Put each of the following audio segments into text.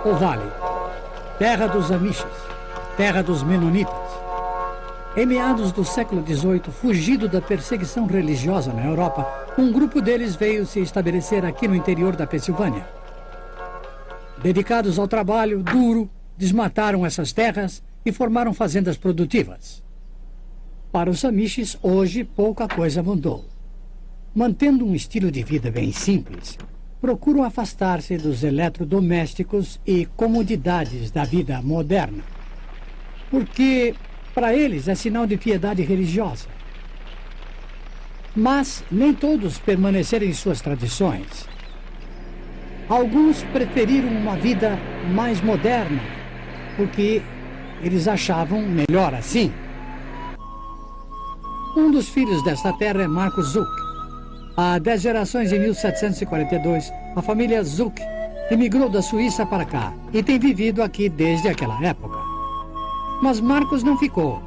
o Vale, terra dos Amishas, terra dos Menonitas. Em meados do século XVIII, fugido da perseguição religiosa na Europa, um grupo deles veio se estabelecer aqui no interior da Pensilvânia. Dedicados ao trabalho duro, desmataram essas terras e formaram fazendas produtivas. Para os Amishes, hoje, pouca coisa mudou. Mantendo um estilo de vida bem simples, procuram afastar-se dos eletrodomésticos e comodidades da vida moderna. Porque, para eles, é sinal de piedade religiosa. Mas nem todos permaneceram em suas tradições. Alguns preferiram uma vida mais moderna, porque eles achavam melhor assim. Um dos filhos desta terra é Marcus Zuck. Há 10 gerações, em 1742, a família Zuck emigrou da Suíça para cá e tem vivido aqui desde aquela época. Mas Marcos não ficou.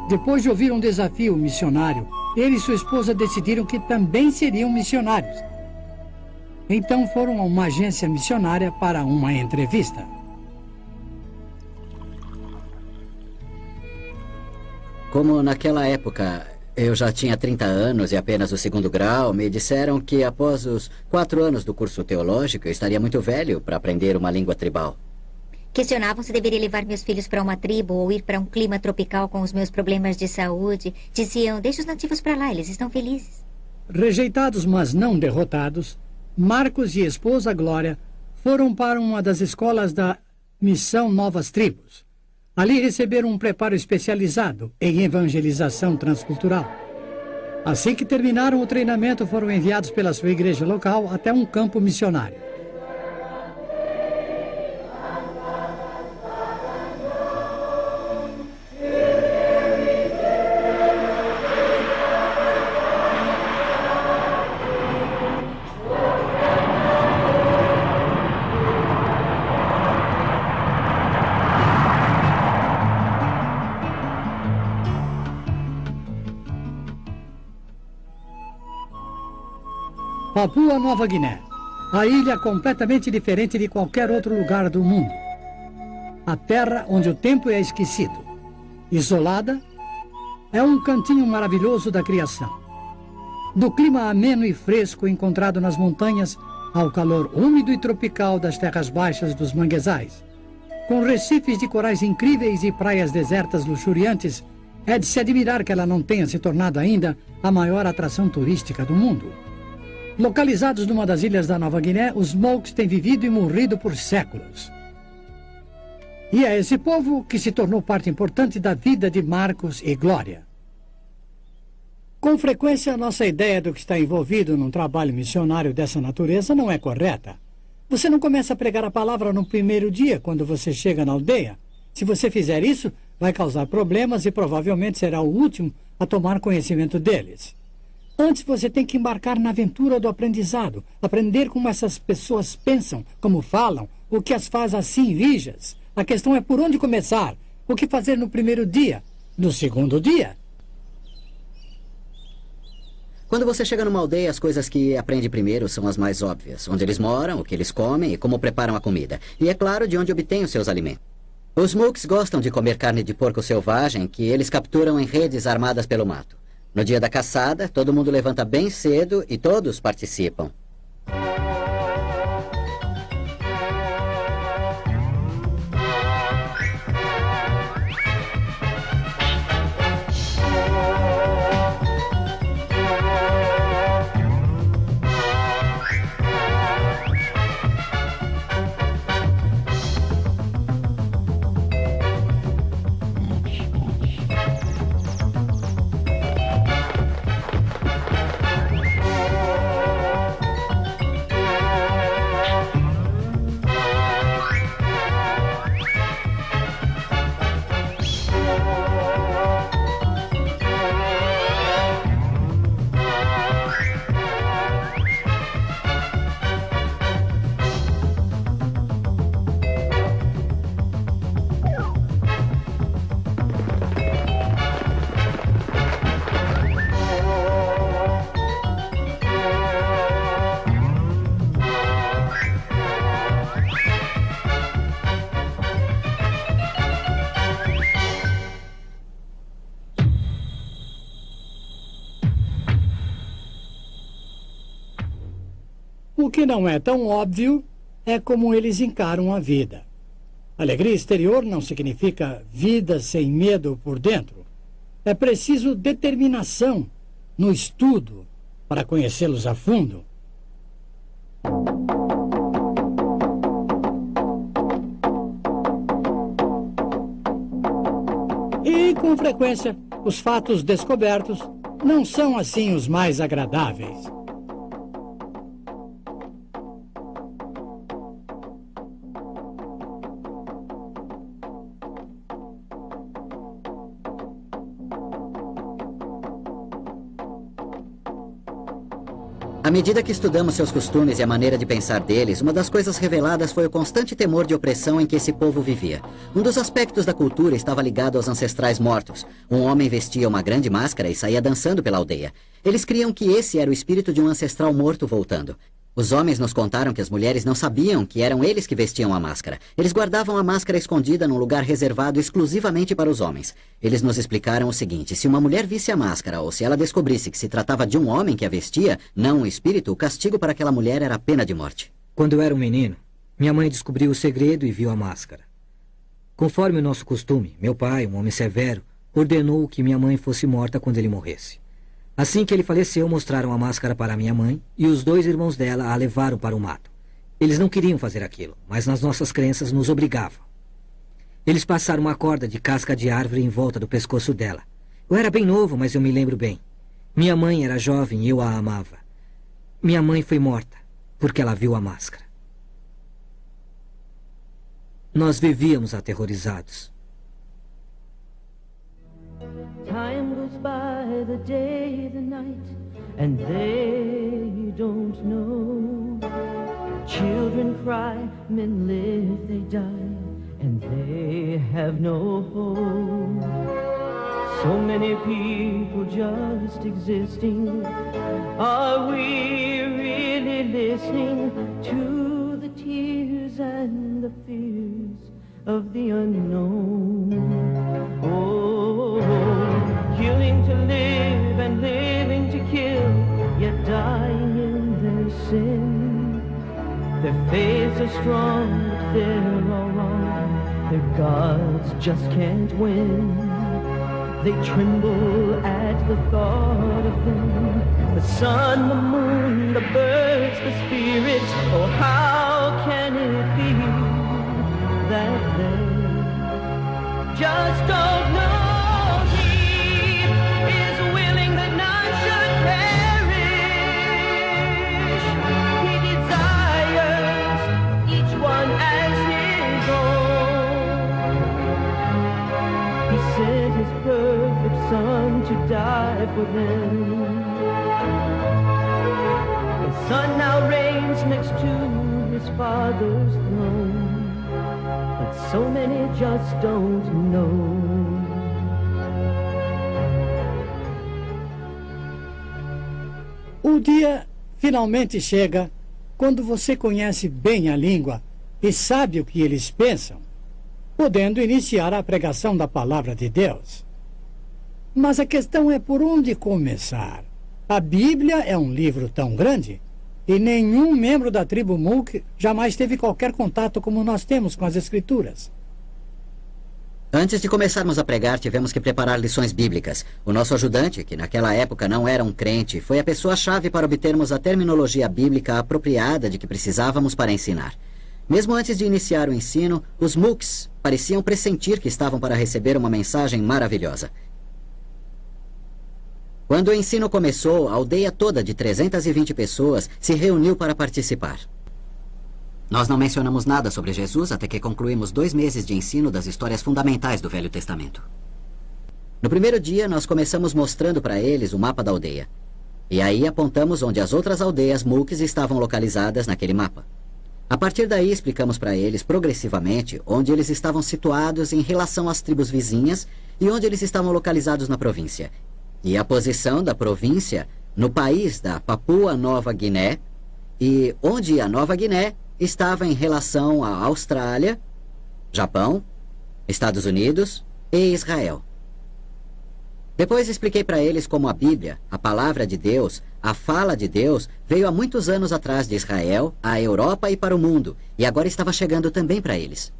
Depois de ouvir um desafio missionário, ele e sua esposa decidiram que também seriam missionários. Então foram a uma agência missionária para uma entrevista. Como naquela época eu já tinha 30 anos e apenas o 2º grau, me disseram que após os 4 anos do curso teológico eu estaria muito velho para aprender uma língua tribal. Questionavam se deveria levar meus filhos para uma tribo ou ir para um clima tropical com os meus problemas de saúde. Diziam, deixa os nativos para lá, eles estão felizes. Rejeitados, mas não derrotados, Marcos e esposa Glória foram para uma das escolas da Missão Novas Tribos. Ali receberam um preparo especializado em evangelização transcultural. Assim que terminaram o treinamento, foram enviados pela sua igreja local até um campo missionário. Papua Nova Guiné, a ilha completamente diferente de qualquer outro lugar do mundo. A terra onde o tempo é esquecido. Isolada, é um cantinho maravilhoso da criação. Do clima ameno e fresco encontrado nas montanhas, ao calor úmido e tropical das terras baixas dos manguezais. Com recifes de corais incríveis e praias desertas luxuriantes, é de se admirar que ela não tenha se tornado ainda a maior atração turística do mundo. Localizados numa das ilhas da Nova Guiné, os Mokes têm vivido e morrido por séculos. E é esse povo que se tornou parte importante da vida de Marcos e Glória. Com frequência, a nossa ideia do que está envolvido num trabalho missionário dessa natureza não é correta. Você não começa a pregar a palavra no primeiro dia, quando você chega na aldeia. Se você fizer isso, vai causar problemas e provavelmente será o último a tomar conhecimento deles. Antes você tem que embarcar na aventura do aprendizado, aprender como essas pessoas pensam, como falam, o que as faz assim rijas. A questão é por onde começar, o que fazer no primeiro dia, no segundo dia. Quando você chega numa aldeia, as coisas que aprende primeiro são as mais óbvias. Onde eles moram, o que eles comem e como preparam a comida. E é claro, de onde obtêm os seus alimentos. Os Mokes gostam de comer carne de porco selvagem que eles capturam em redes armadas pelo mato. No dia da caçada, todo mundo levanta bem cedo e todos participam. O que não é tão óbvio é como eles encaram a vida. Alegria exterior não significa vida sem medo por dentro. É preciso determinação no estudo para conhecê-los a fundo. E, com frequência, os fatos descobertos não são assim os mais agradáveis. À medida que estudamos seus costumes e a maneira de pensar deles, uma das coisas reveladas foi o constante temor de opressão em que esse povo vivia. Um dos aspectos da cultura estava ligado aos ancestrais mortos. Um homem vestia uma grande máscara e saía dançando pela aldeia. Eles criam que esse era o espírito de um ancestral morto voltando. Os homens nos contaram que as mulheres não sabiam que eram eles que vestiam a máscara. Eles guardavam a máscara escondida num lugar reservado exclusivamente para os homens. Eles nos explicaram o seguinte: se uma mulher visse a máscara ou se ela descobrisse que se tratava de um homem que a vestia, não um espírito, o castigo para aquela mulher era a pena de morte. Quando eu era um menino, minha mãe descobriu o segredo e viu a máscara. Conforme o nosso costume, meu pai, um homem severo, ordenou que minha mãe fosse morta quando ele morresse. Assim que ele faleceu, mostraram a máscara para minha mãe e os 2 irmãos dela a levaram para o mato. Eles não queriam fazer aquilo, mas nas nossas crenças nos obrigavam. Eles passaram uma corda de casca de árvore em volta do pescoço dela. Eu era bem novo, mas eu me lembro bem. Minha mãe era jovem e eu a amava. Minha mãe foi morta porque ela viu a máscara. Nós vivíamos aterrorizados. Time goes by, the day, the night, and they don't know. Children cry, men live, they die, and they have no hope. So many people just existing. Are we really listening to the tears and the fears of the unknown? Oh, killing to live and living to kill, yet dying in their sin. Their faiths are strong, but they're all wrong. Their gods just can't win. They tremble at the thought of them. The sun, the moon, the birds, the spirits. Oh, how can it be that they just don't know? He is willing that none should perish. He desires each one as his own. He sent his perfect Son to die for them. The Son now reigns next to his Father's throne, but so many just don't know. O dia finalmente chega quando você conhece bem a língua e sabe o que eles pensam, podendo iniciar a pregação da palavra de Deus. Mas a questão é por onde começar. A Bíblia é um livro tão grande e nenhum membro da tribo Mook jamais teve qualquer contato como nós temos com as Escrituras. Antes de começarmos a pregar, tivemos que preparar lições bíblicas. O nosso ajudante, que naquela época não era um crente, foi a pessoa-chave para obtermos a terminologia bíblica apropriada de que precisávamos para ensinar. Mesmo antes de iniciar o ensino, os Mooks pareciam pressentir que estavam para receber uma mensagem maravilhosa. Quando o ensino começou, a aldeia toda de 320 pessoas se reuniu para participar. Nós não mencionamos nada sobre Jesus até que concluímos 2 meses de ensino das histórias fundamentais do Velho Testamento. No primeiro dia, nós começamos mostrando para eles o mapa da aldeia. E aí apontamos onde as outras aldeias Mooks estavam localizadas naquele mapa. A partir daí, explicamos para eles progressivamente onde eles estavam situados em relação às tribos vizinhas e onde eles estavam localizados na província. E a posição da província no país da Papua Nova Guiné e onde a Nova Guiné estava em relação à Austrália, Japão, Estados Unidos e Israel. Depois expliquei para eles como a Bíblia, a palavra de Deus, a fala de Deus, veio há muitos anos atrás de Israel, à Europa e para o mundo, e agora estava chegando também para eles.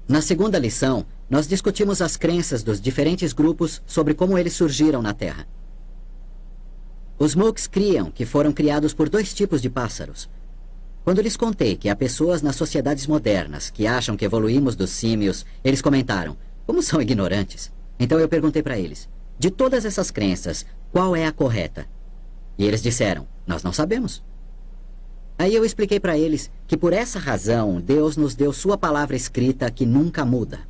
Na segunda lição, nós discutimos as crenças dos diferentes grupos sobre como eles surgiram na Terra. Os Mooks criam que foram criados por 2 tipos de pássaros. Quando lhes contei que há pessoas nas sociedades modernas que acham que evoluímos dos símios, eles comentaram, como são ignorantes. Então eu perguntei para eles, de todas essas crenças, qual é a correta? E eles disseram, nós não sabemos. Aí eu expliquei para eles que por essa razão Deus nos deu sua palavra escrita que nunca muda.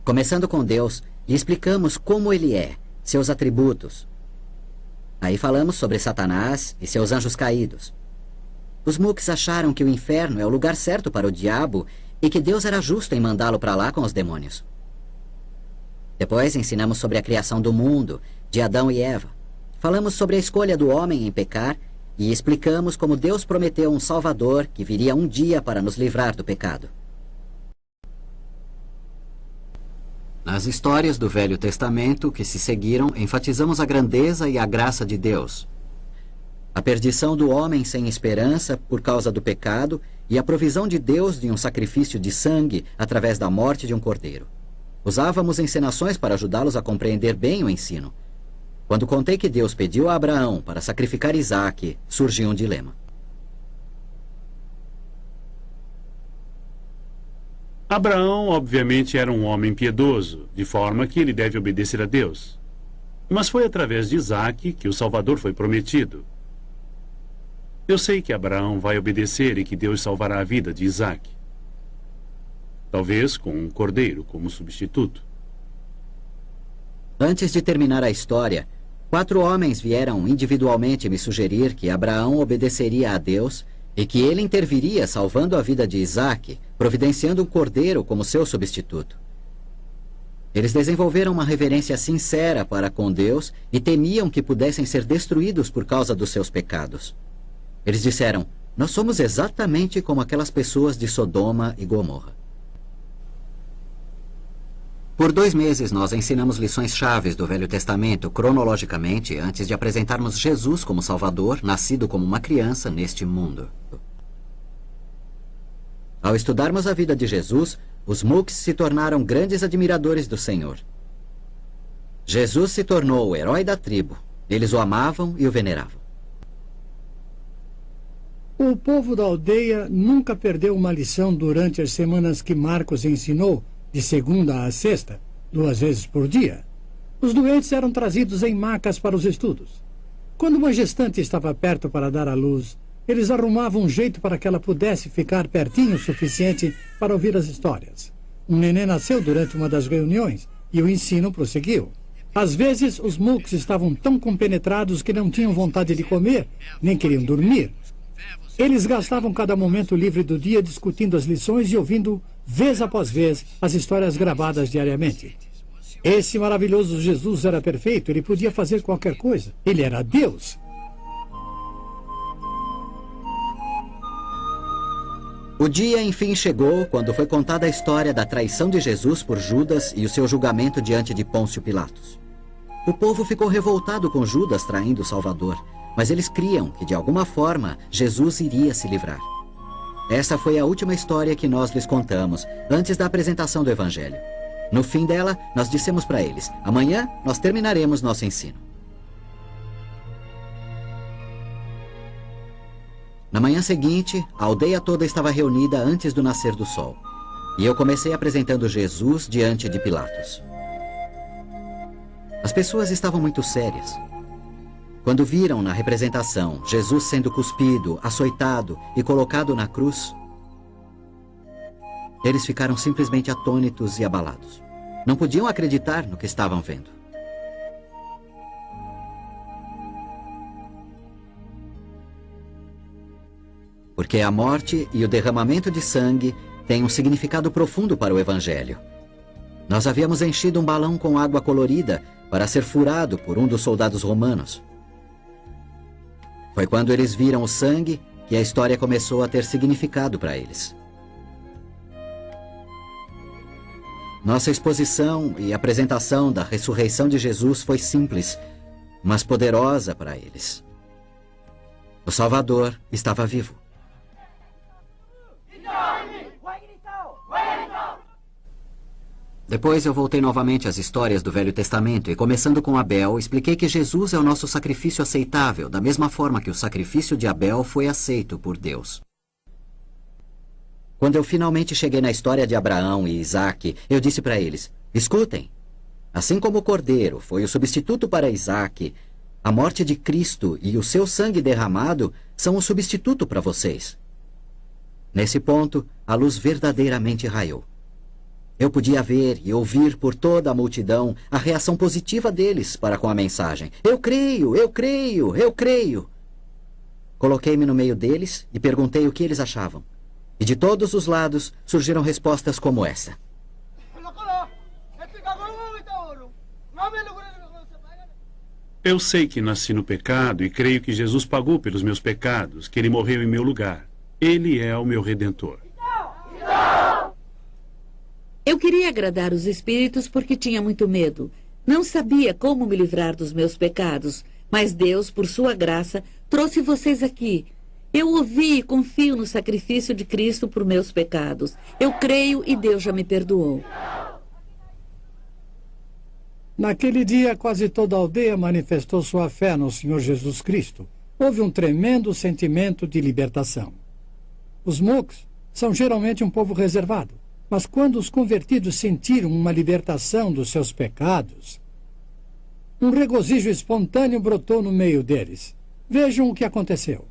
Começando com Deus, lhe explicamos como ele é, seus atributos. Aí falamos sobre Satanás e seus anjos caídos. Os Mooks acharam que o inferno é o lugar certo para o diabo e que Deus era justo em mandá-lo para lá com os demônios. Depois ensinamos sobre a criação do mundo, de Adão e Eva. Falamos sobre a escolha do homem em pecar e explicamos como Deus prometeu um Salvador que viria um dia para nos livrar do pecado. Nas histórias do Velho Testamento que se seguiram, enfatizamos a grandeza e a graça de Deus, a perdição do homem sem esperança por causa do pecado e a provisão de Deus de um sacrifício de sangue através da morte de um cordeiro. Usávamos encenações para ajudá-los a compreender bem o ensino. Quando contei que Deus pediu a Abraão para sacrificar Isaque, surgiu um dilema. Abraão, obviamente, era um homem piedoso, de forma que ele deve obedecer a Deus. Mas foi através de Isaque que o Salvador foi prometido. Eu sei que Abraão vai obedecer e que Deus salvará a vida de Isaque. Talvez com um cordeiro como substituto. Antes de terminar a história, 4 homens vieram individualmente me sugerir que Abraão obedeceria a Deus e que ele interviria salvando a vida de Isaque, providenciando um cordeiro como seu substituto. Eles desenvolveram uma reverência sincera para com Deus e temiam que pudessem ser destruídos por causa dos seus pecados. Eles disseram, nós somos exatamente como aquelas pessoas de Sodoma e Gomorra. Por 2 meses nós ensinamos lições chaves do Velho Testamento cronologicamente antes de apresentarmos Jesus como Salvador, nascido como uma criança neste mundo. Ao estudarmos a vida de Jesus, os Mooks se tornaram grandes admiradores do Senhor. Jesus se tornou o herói da tribo. Eles o amavam e o veneravam. O povo da aldeia nunca perdeu uma lição durante as semanas que Marcos ensinou, de segunda a sexta, 2 vezes por dia. Os doentes eram trazidos em macas para os estudos. Quando uma gestante estava perto para dar à luz, eles arrumavam um jeito para que ela pudesse ficar pertinho o suficiente para ouvir as histórias. Um neném nasceu durante uma das reuniões e o ensino prosseguiu. Às vezes, os Mooks estavam tão compenetrados que não tinham vontade de comer, nem queriam dormir. Eles gastavam cada momento livre do dia discutindo as lições e ouvindo, vez após vez, as histórias gravadas diariamente. Esse maravilhoso Jesus era perfeito, ele podia fazer qualquer coisa. Ele era Deus. O dia, enfim, chegou quando foi contada a história da traição de Jesus por Judas e o seu julgamento diante de Pôncio Pilatos. O povo ficou revoltado com Judas traindo o Salvador, mas eles criam que, de alguma forma, Jesus iria se livrar. Essa foi a última história que nós lhes contamos, antes da apresentação do Evangelho. No fim dela, nós dissemos para eles, amanhã nós terminaremos nosso ensino. Na manhã seguinte, a aldeia toda estava reunida antes do nascer do sol. E eu comecei apresentando Jesus diante de Pilatos. As pessoas estavam muito sérias. Quando viram na representação Jesus sendo cuspido, açoitado e colocado na cruz, eles ficaram simplesmente atônitos e abalados. Não podiam acreditar no que estavam vendo. Porque a morte e o derramamento de sangue têm um significado profundo para o Evangelho. Nós havíamos enchido um balão com água colorida para ser furado por um dos soldados romanos. Foi quando eles viram o sangue que a história começou a ter significado para eles. Nossa exposição e apresentação da ressurreição de Jesus foi simples, mas poderosa para eles. O Salvador estava vivo. Depois eu voltei novamente às histórias do Velho Testamento e, começando com Abel, expliquei que Jesus é o nosso sacrifício aceitável, da mesma forma que o sacrifício de Abel foi aceito por Deus. Quando eu finalmente cheguei na história de Abraão e Isaque, eu disse para eles: escutem, assim como o cordeiro foi o substituto para Isaque, a morte de Cristo e o seu sangue derramado são o substituto para vocês. Nesse ponto, a luz verdadeiramente raiou. Eu podia ver e ouvir por toda a multidão a reação positiva deles para com a mensagem. Eu creio, eu creio, eu creio. Coloquei-me no meio deles e perguntei o que eles achavam. E de todos os lados surgiram respostas como essa. Eu sei que nasci no pecado e creio que Jesus pagou pelos meus pecados, que ele morreu em meu lugar. Ele é o meu Redentor. Eu queria agradar os espíritos porque tinha muito medo. Não sabia como me livrar dos meus pecados, mas Deus, por sua graça, trouxe vocês aqui. Eu ouvi e confio no sacrifício de Cristo por meus pecados. Eu creio e Deus já me perdoou. Naquele dia, quase toda a aldeia manifestou sua fé no Senhor Jesus Cristo. Houve um tremendo sentimento de libertação. Os Mooks são geralmente um povo reservado, mas quando os convertidos sentiram uma libertação dos seus pecados, um regozijo espontâneo brotou no meio deles. Vejam o que aconteceu.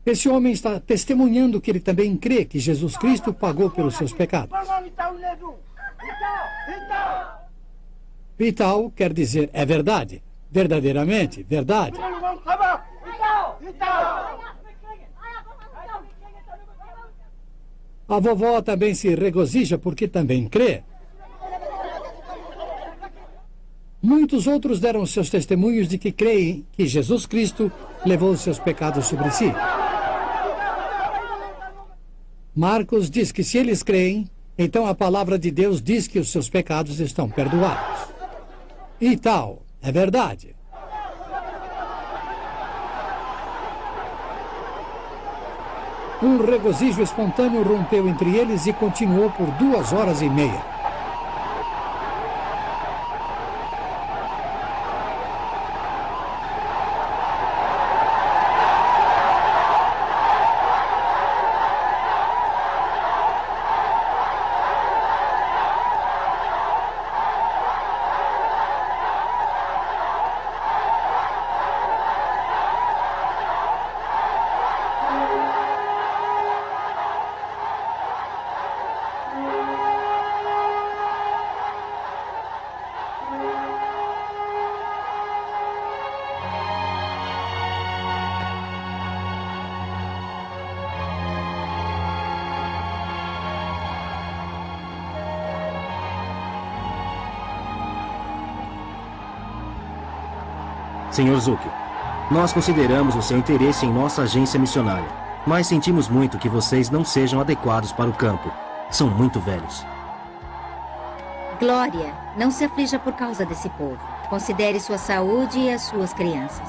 Esse homem está testemunhando que ele também crê que Jesus Cristo pagou pelos seus pecados. Vital quer dizer é verdade, verdadeiramente, verdade. A vovó também se regozija porque também crê. Muitos outros deram seus testemunhos de que creem que Jesus Cristo levou seus pecados sobre si. Marcos diz que se eles creem, então a palavra de Deus diz que os seus pecados estão perdoados. E tal, é verdade. Um regozijo espontâneo rompeu entre eles e continuou por 2 horas e meia. Senhor Zuki, nós consideramos o seu interesse em nossa agência missionária, mas sentimos muito que vocês não sejam adequados para o campo. São muito velhos. Glória, não se aflija por causa desse povo. Considere sua saúde e as suas crianças.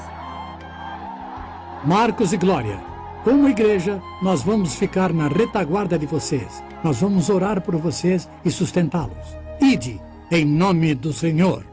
Marcos e Glória, como igreja, nós vamos ficar na retaguarda de vocês. Nós vamos orar por vocês e sustentá-los. Ide, em nome do Senhor.